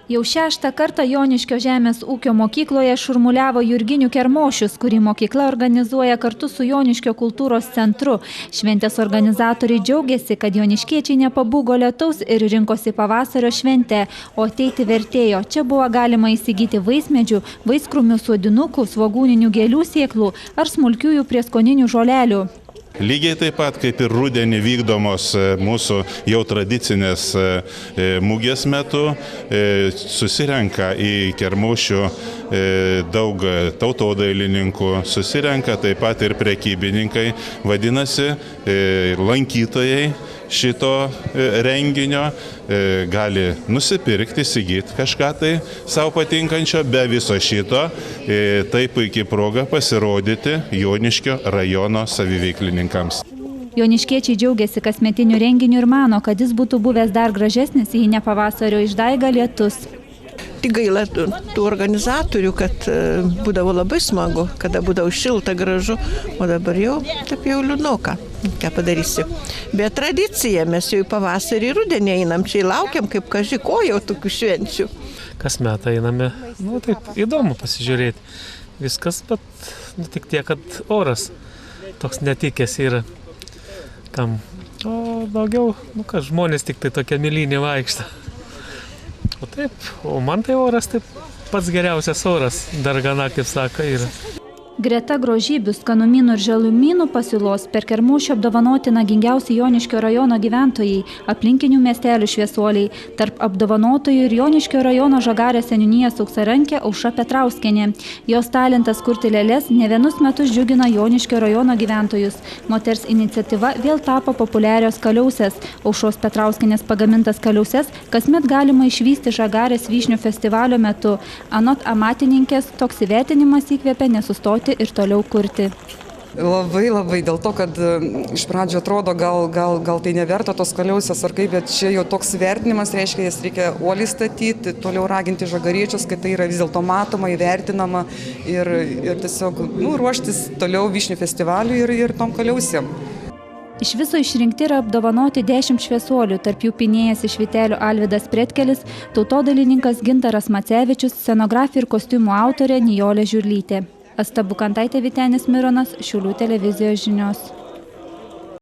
Jau 6. kartą Joniškio žemės ūkio mokykloje šurmuliavo Jurginių kermošius, kurį mokykla organizuoja kartu su Joniškio kultūros centru. Šventės organizatoriai džiaugiasi, kad joniškiečiai nepabūgo lietaus ir rinkosi pavasario šventę, o ateiti vertėjo. Čia buvo galima įsigyti vaismedžių, vaiskrūmių sodinukų, svogūninių gėlių sėklų ar smulkiųjų prieskoninių žolelių. Lygiai taip pat kaip ir rudenį vykdomos mūsų jau tradicinės mugės metu susirenka į Kermošių daug tautodailininkų, susirenka taip pat ir prekybininkai, vadinasi lankytojai šito renginio gali nusipirkti, įsigyti kažką tai savo patinkančio, be viso šito tai puikiai proga pasirodyti Joniškio rajono saviveiklininkams. Joniškiečiai džiaugiasi kasmetiniu renginiu ir mano, kad jis būtų buvęs dar gražesnis, jei ne pavasario išdaiga lietus. Tik gaila tų organizatorių, kad būdavo labai smagu, kada būdavo šilta, gražu, o dabar jau taip jau liūdnoka, ką padarysi. Bet tradicija, mes jau į pavasarį ir rudenį einam, čia laukiam kaip kaži ko jau tokių švenčių. Kas metą einame, taip įdomu pasižiūrėti viskas, bet tik tiek, kad oras toks netikęs yra kam. O daugiau, žmonės tik tai tokia mylinė vaikšta. O man tai oras taip pats geriausias oras, dar gana, kaip sako, yra. Greta grožybių, skanumynų ir žalumynų pasiūlos per Kermošį apdovanoti nagingiausi Joniškio rajono gyventojai, aplinkinių miestelių šviesuoliai. Tarp apdovanotojų ir Joniškio rajono Žagarės seniūnijos auksarankė Aušra Petrauskienė. Jos talentas kurti lėles ne vienus metus džiugina Joniškio rajono gyventojus. Moters iniciatyva vėl tapo populiarios kaliausės. Aušros Petrauskienės pagamintas kaliauses kasmet galima išvysti Žagarės vyšnių festivalio metu. Anot amatininkės, toks įvertinimas įkvėpė nesustoti ir toliau kurti. Labai dėl to, kad iš pradžio atrodo, gal tai neverta tos kaliausės ar kaip, bet čia jau toks vertinimas reiškia, jas reikia uoliai statyti, toliau raginti žagariečius, kad tai yra vis dėlto matoma, įvertinama ir tiesiog ruoštis toliau vyšnių festivaliui ir tom kaliausėm. Iš viso išrinkti yra apdovanoti 10 šviesuolių, tarp jų pynėjas iš Vytelių Alvydas Pretkelis, tautodailininkas Gintaras Macevičius, scenografija ir kostiumų autorė Nijolė Žiurlytė. Asta Bukantaitė, Vytenis Mironas, Šiaulių televizijos žinios.